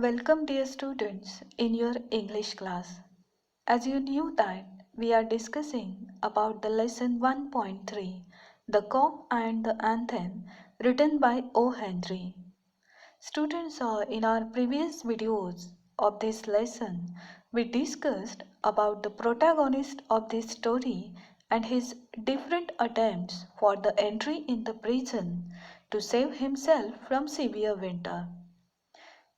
Welcome dear students in your English class. As you knew that we are discussing about the lesson 1.3, The Cock and the Anthem, written by O. Henry. Students, in our previous videos of this lesson, we discussed about the protagonist of this story and his different attempts for the entry in the prison to save himself from severe winter.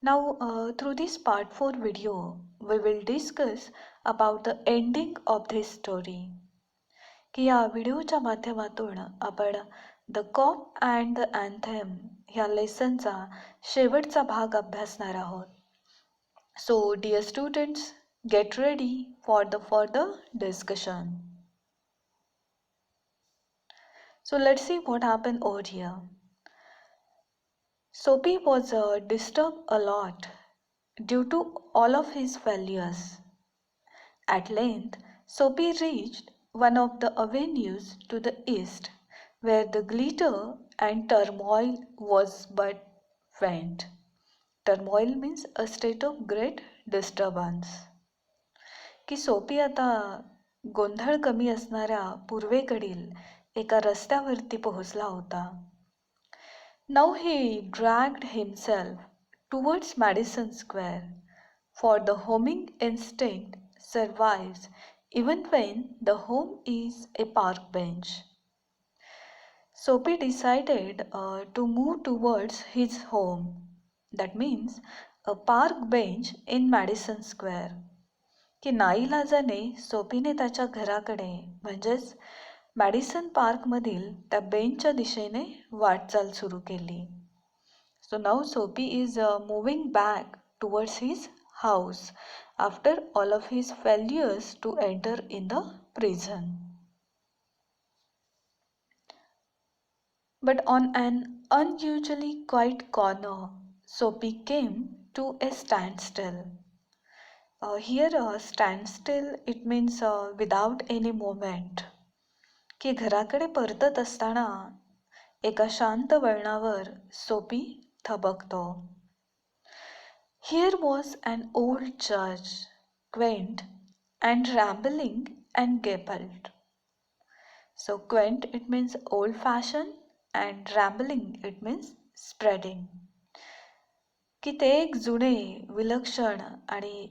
Now, through this part 4 video, we will discuss about the ending of this story. की या व्हिडिओच्या माध्यमातून आपण the corp and the anthem ह्या लेसनचा शेवटचा भाग अभ्यासणार आहोत. So dear students, get ready for the further discussion. So let's see what happened over here. Soapy was disturbed a lot due to all of his failures. At length, Soapy reached one of the avenues to the east, where the glitter and turmoil was but faint. Turmoil means a state of great disturbance. की सोपी आता गोंधळ कमी असणाऱ्या पूर्वेकडील एका रस्त्यावरती पोहोचला होता. Now he dragged himself towards Madison Square, for the homing instinct survives even when the home is a park bench. Soapy decided to move towards his home, that means a park bench in Madison Square. की नाईलाजाने सोपीने त्याच्या घराकडे म्हणजेच Madison पार्कमधील त्या बेंचच्या दिशेने वाटचाल सुरू केली. So now Soapy is moving back towards his house after all of his failures to enter in the prison. But on an unusually quiet corner, Soapy came to a standstill. Here standstill it means without any movement. की घराकडे परतत असताना एका शांत वळणावर सोपी थबकतो. Here was an old church, quaint and rambling and gabled. So quaint it means old fashioned and rambling it means spreading. की ते एक जुने विलक्षण आणि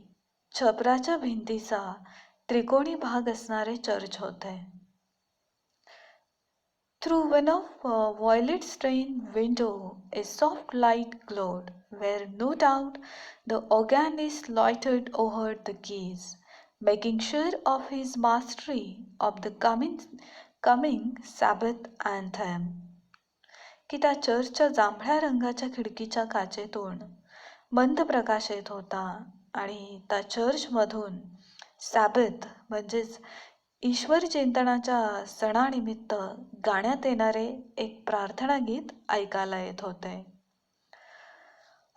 छपराच्या भिंतीचा त्रिकोणी भाग असणारे चर्च होते. Through one of violet-stained window a soft light glowed, where no doubt the organist loitered over the keys, making sure of his mastery of the coming Sabbath anthem. की त्या चर्चच्या जांभळ्या रंगाच्या खिडकीच्या काचेतून मंद प्रकाश येत होता आणि त्या चर्चमधून सॅबथ म्हणजेच ईश्वर चिंतनाच्या सणानिमित्त गाण्यात येणारे एक प्रार्थना गीत ऐकायला येत होते.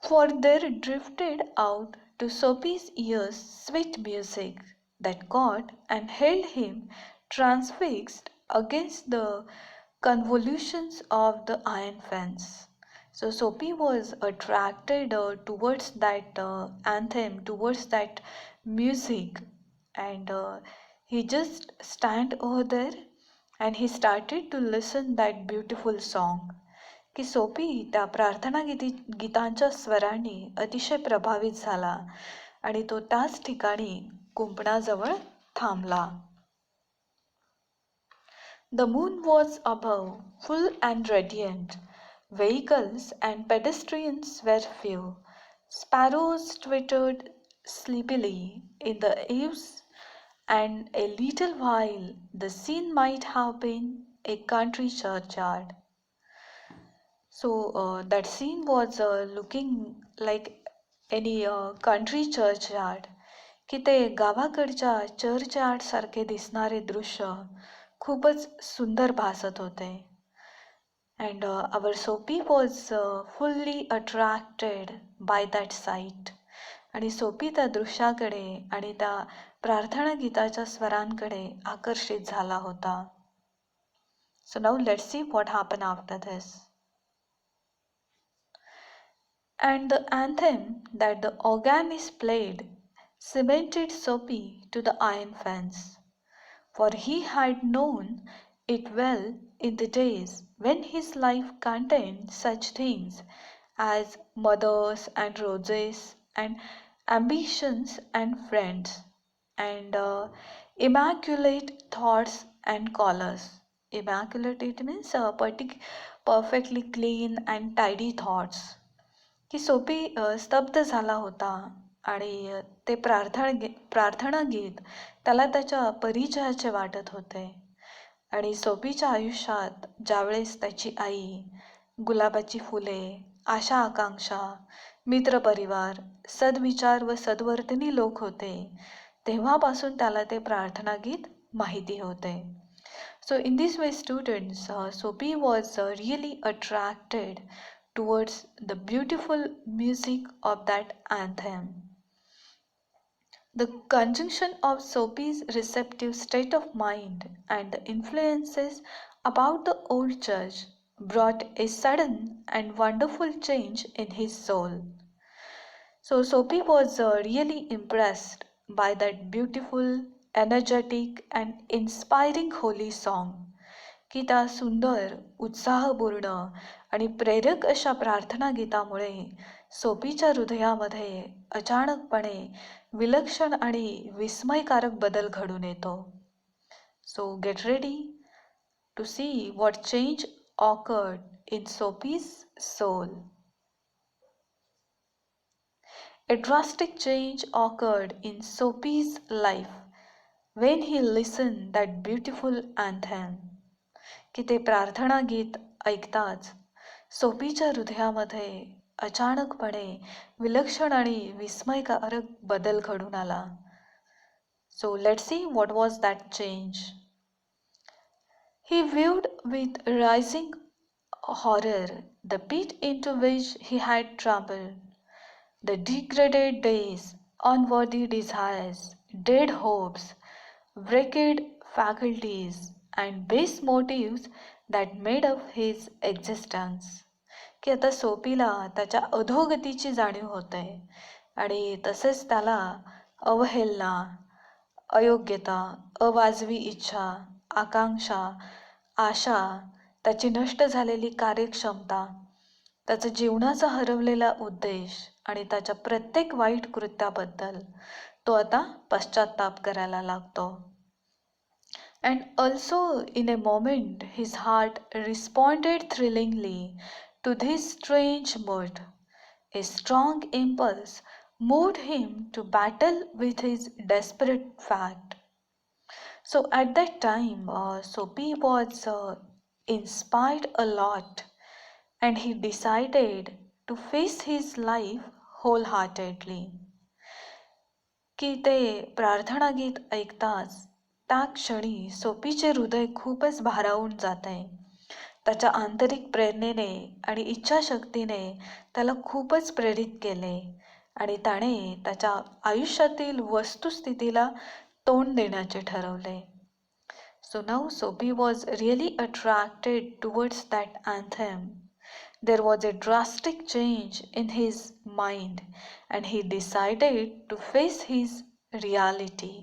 For there drifted out to Soapy's ears sweet music that caught and held him transfixed against the convolutions of the iron fence. So Soapy was attracted towards that anthem, towards that music, and he just stand over there and he started to listen that beautiful song. की सोपी त्या प्रार्थना गीतांच्या स्वरांनी अतिशय प्रभावित झाला आणि तो त्याच ठिकाणी कुंपणाजवळ थांबला. The moon was above, full and radiant. Vehicles and pedestrians were few. Sparrows twittered sleepily in the eaves, and a little while the scene might have been a country churchyard. So that scene was looking like any country churchyard. की ते गावाकडच्या churchyard सारखे दिसणारे दृश्य खूपच सुंदर भासत होते. And our Soapy was fully attracted by that sight. आणि सोपी त्या दृश्याकडे आणि त्या प्रार्थना गीताच्या स्वरांकडे आकर्षित झाला होता. So now let's see what happened after this. and the anthem that the organist played cemented Soapy to the iron fence, for he had known it well in the days when his life contained such things as mothers and roses and ambitions and friends and immaculate thoughts and collars. Immaculate, it means perfectly clean and tidy thoughts. की सोपी स्तब्ध झाला होता आणि ते प्रार्थना गीत त्याला त्याच्या परिचयाचे वाटत होते. आणि सोपीच्या आयुष्यात ज्यावेळेस त्याची आई, गुलाबाची फुले, आशा आकांक्षा, मित्रपरिवार, सद्विचार व सद्वर्तनी लोक होते, तेव्हापासून त्याला ते प्रार्थना गीत माहिती होते. So in this way, students, Sophie was really attracted towards the beautiful music of that anthem. The conjunction of Sophie's receptive state of mind and the influences about the old church brought a sudden and wonderful change in his soul. So Sophie was really impressed by that beautiful, energetic and inspiring holy song. की त्या सुंदर, उत्साहपूर्ण आणि प्रेरक अशा प्रार्थना गीतामुळे सोपीच्या हृदयामध्ये अचानकपणे विलक्षण आणि विस्मयकारक बदल घडून येतो. So get ready to see what change occurred in Sophie's soul. A drastic change occurred in Sophie's life when he listened that beautiful anthem. की ते प्रार्थना गीत ऐकताच सोपीच्या हृदयामध्ये अचानकपणे विलक्षण आणि विस्मयकारक बदल घडून आला. सो let's see what was that change. He viewed with rising horror the pit into which he had trampled. The degraded days, unworthy desires, dead hopes, wicked faculties, and base motives that made up his existence. की आता सोपीला त्याच्या अधोगतीची जाणीव होते आणि तसेच त्याला अवहेलना, अयोग्यता, अवाजवी इच्छा, आकांक्षा, आशा, त्याची नष्ट झालेली कार्यक्षमता, त्याचा जीवनाचा हरवलेला उद्देश आणि त्याच्या प्रत्येक वाईट कृत्याबद्दल तो आता पश्चात्ताप करायला लागतो. And also in a moment his heart responded thrillingly to this strange mood. A strong impulse moved him to battle with his desperate fate. So at that time Sophie was inspired a lot and he decided to face his life wholeheartedly. की ते प्रार्थना गीत ऐकताच त्या क्षणी सोपीचे हृदय खूपच भारावून जाते. त्याच्या आंतरिक प्रेरणेने आणि इच्छाशक्तीने त्याला खूपच प्रेरित केले आणि त्याने त्याच्या आयुष्यातील वस्तुस्थितीला तोंड देण्याचे ठरवले. So now Sophie was really attracted towards that anthem. There was a drastic change in his mind and he decided to face his reality.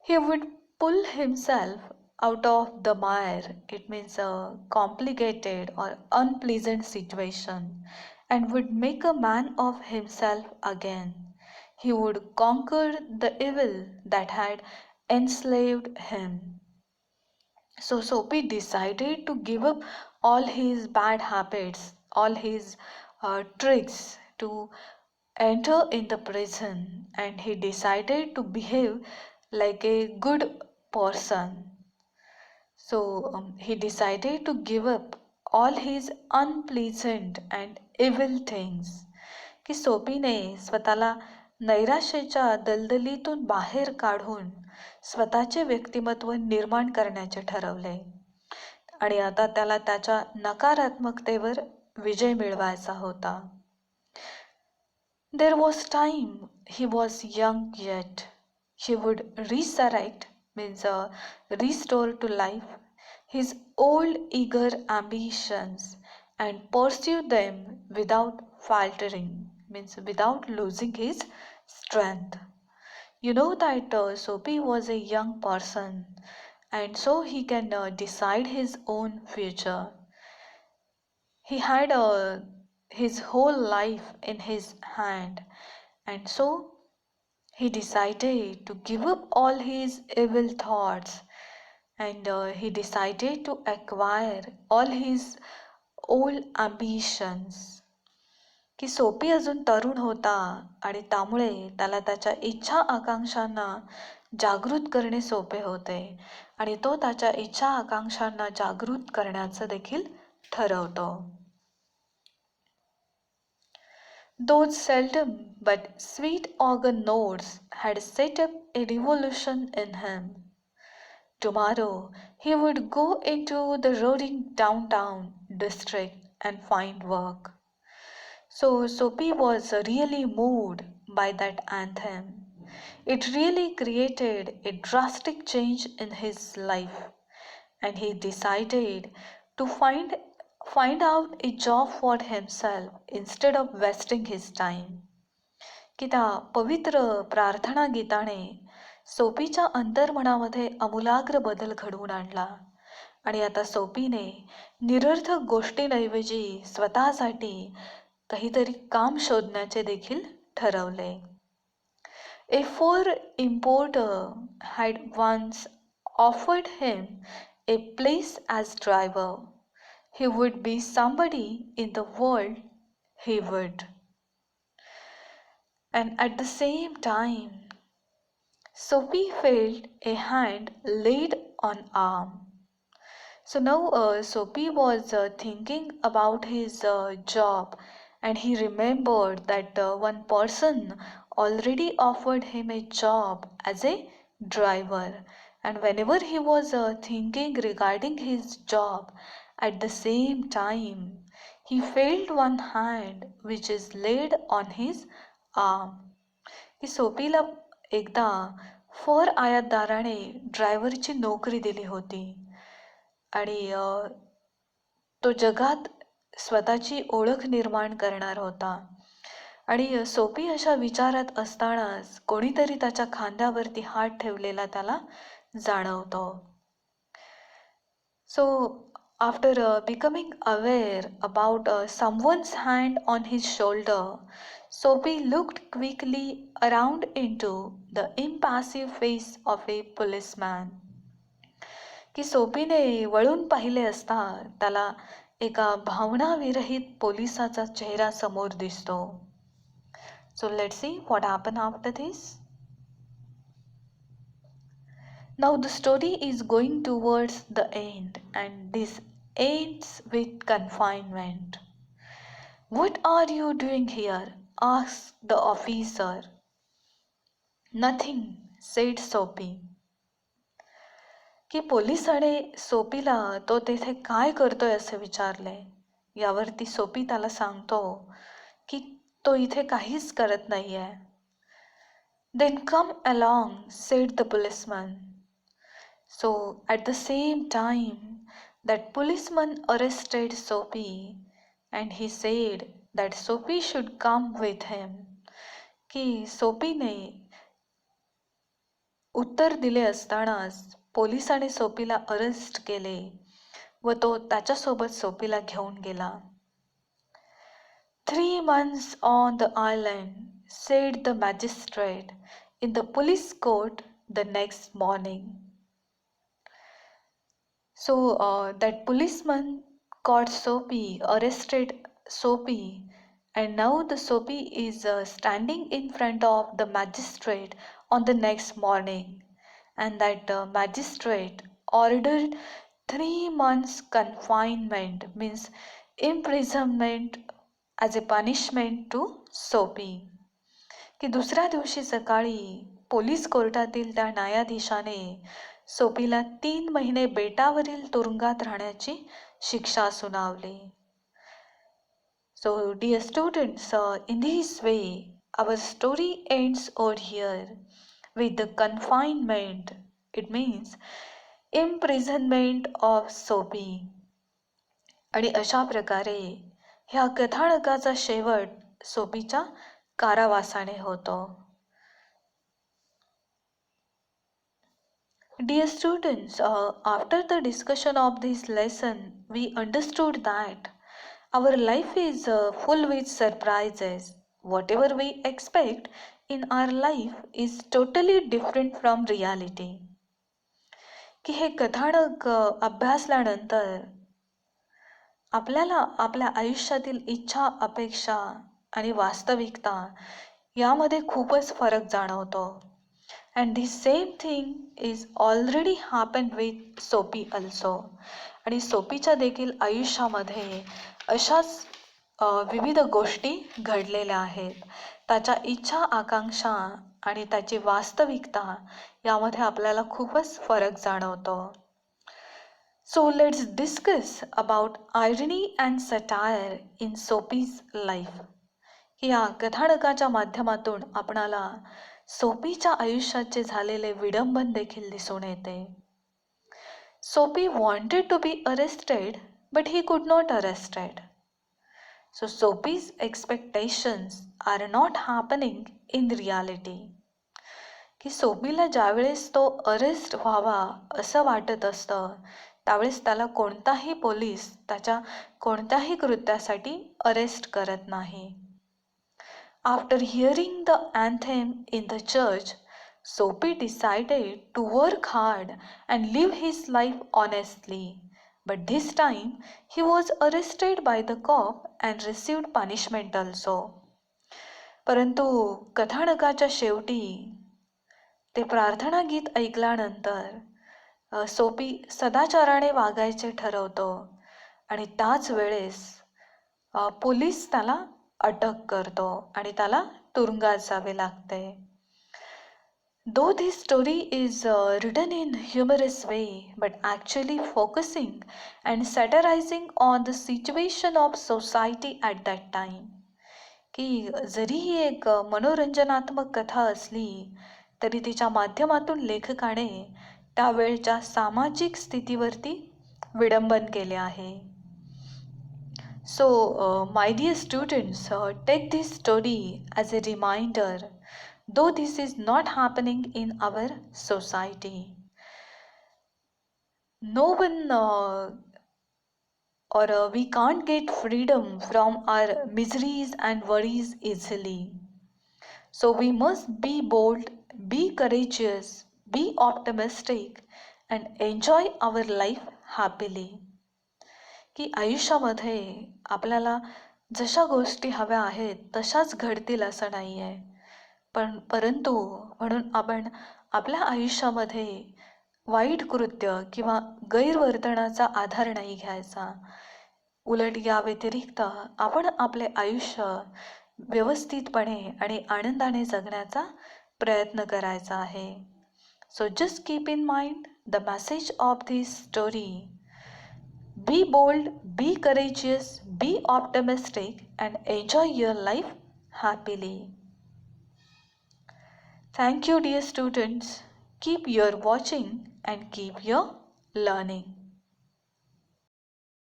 He would pull himself out of the mire, it means a complicated or unpleasant situation, and would make a man of himself again. He would conquer the evil that had enslaved him. So Sophie decided to give up all his bad habits, all his tricks to enter in the prison, and he decided to behave like a good person. So he decided to give up all his unpleasant and evil things. की सोपीने स्वतःला नैराश्याच्या दलदलीतून बाहेर काढून स्वतःचे व्यक्तिमत्व निर्माण करण्याचे ठरवले आणि आता त्याला त्याच्या नकारात्मकतेवर विजय मिळवायचा होता. There was time, he was young yet. He would resurrect, means restore to life, his old eager ambitions and pursue them without faltering, means without losing his strength. You know that Sophie was a young person, and so he can decide his own future. He had his whole life in his hand, and so he decided to give up all his evil thoughts, and he decided to acquire all his old ambitions. की सोपी अजून तरुण होता आणि त्यामुळे त्याला त्याच्या इच्छा आकांक्षांना जागृत करणे सोपे होते आणि तो त्याच्या इच्छा आकांक्षांना जागृत करण्याचं देखील ठरवतो. Those seldom but sweet organ notes had set up a revolution in him. Tomorrow he would go into the roaring downtown district and find work. So Sophie was really moved by that anthem. It really created a drastic change in his life, and he decided to find out a job for himself instead of wasting his time. की त्या पवित्र प्रार्थना गीताने सोपीच्या अंतर्मनामध्ये आमूलाग्र बदल घडवून आणला आणि आता सोपीने निरर्थक गोष्टींऐवजी स्वतःसाठी काहीतरी काम शोधण्याचे देखील ठरवले. A fur importer had once offered him a place as driver. He would be somebody in the world, he would. And at the same time, Sophie felt a hand laid on arm. So now Sophie was thinking about his job, and he remembered that one person already offered him a job as a driver. And whenever he was thinking regarding his job, at the same time, he felt one hand which is laid on his arm. की सोपीला एकदा फर आयातदाराने ड्रायव्हरची नोकरी दिली होती आणि तो जगात स्वतःची ओळख निर्माण करणार होता आणि सोपी अशा विचारात असतानाच कोणीतरी त्याच्या खांद्यावरती हात ठेवलेला त्याला जाणवतो. So after becoming aware about someone's hand on his shoulder, Sophie looked quickly around into the impassive face of a policeman. की सोपीने वळून पाहिले असता त्याला एका भावनाविरहित पोलिसाचा चेहरा समोर दिसतो. So let's see what happen after this. Now the story is going towards the end and this ends with confinement. What are you doing here? Asked the officer. Nothing, said Soapy. की पोलिसाने सोपीला तो तेथे काय करतोय असे विचारले. यावरती सोपी त्याला सांगतो की तो इथे काहीच करत नाहीये. Then come along, said the policeman. So at the same time that policeman arrested Soapy and he said that Soapy should come with him. की सोपीने उत्तर दिले असतानाच पोलिसाने सोपीला अरेस्ट केले व तो त्याच्यासोबत सोपीला घेऊन गेला. 3 months on the island, said the magistrate in the police court the next morning. So that policeman caught Sophie, arrested Sophie, and now the Sophie is standing in front of the magistrate on the next morning, and that magistrate ordered 3 months confinement, means imprisonment, as a punishment to Sophie. की दुसऱ्या दिवशी सकाळी police कोर्टातील त्या न्यायाधीशाने सोपीला 3 महिने बेटावरील तुरुंगात राहण्याची शिक्षा सुनावली. So dear students, in this way our story ends over here with the confinement. It means imprisonment of Sophie. आणि अशा प्रकारे ह्या कथानकाचा शेवट सोपीच्या कारावासाने होतो. Dear students, after the discussion of this lesson, we understood that our life is full with surprises. Whatever we expect in our life is totally different from reality. की हे कथानक अभ्यासल्यानंतर आपल्याला आपल्या आयुष्यातील इच्छा, अपेक्षा आणि वास्तविकता यामध्ये खूपच फरक जाणवतो. And the same thing is already happened with सोपी also. आणि सोपीच्या देखील आयुष्यामध्ये अशाच विविध गोष्टी घडलेल्या आहेत. त्याच्या इच्छा, आकांक्षा आणि त्याची वास्तविकता यामध्ये आपल्याला खूपच फरक जाणवतो. So let's discuss about irony and satire in Sophie's life. या कथानकाच्या माध्यमातून आपणाला सोपीच्या आयुष्याचे झालेले विडंबन देखील दिसून येते. सोपी wanted to be arrested, but he could not arrested. So Sophie's expectations are not happening in reality. की सोपीला ज्यावेळेस तो अरेस्ट व्हावा असं वाटत असतं त्यावेळेस त्याला कोणताही पोलीस त्याच्या कोणत्याही कृत्यासाठी अरेस्ट करत नाही. After hearing the anthem in the church, Sophie decided to work hard and live his life honestly. But this time he was arrested by the cop and received punishment also. परंतु कथानकाच्या शेवटी ते प्रार्थना गीत ऐकल्यानंतर सोपी सदाचाराने वागायचे ठरवतो आणि त्याच वेळेस पोलीस त्याला अटक करतो आणि त्याला तुरुंगात जावे लागते. Though this story is written in humorous way, but actually focusing and satirizing on the situation of society at that time. की जरी ही एक मनोरंजनात्मक कथा असली तरी तिच्या माध्यमातून लेखकाने त्यावेळच्या सामाजिक स्थितीवरती विडंबन केले आहे. So, my dear students, take this story as a reminder, though this is not happening in our society. No one we can't get freedom from our miseries and worries easily. So we must be bold, be courageous, be optimistic, and enjoy our life happily. की आयुष्यामध्ये आपल्याला जशा गोष्टी हव्या आहेत तशाच घडतील असं नाही आहे. परंतु म्हणून आपण आपल्या आयुष्यामध्ये वाईट कृत्य किंवा गैरवर्तनाचा आधार नाही घ्यायचा. उलट या व्यतिरिक्त आपण आपले आयुष्य व्यवस्थितपणे आणि आनंदाने जगण्याचा प्रयत्न करायचा आहे. So just keep in mind the message of this story. Be bold, be courageous, be optimistic, and enjoy your life happily. Thank you, dear students. Keep your watching and keep your learning.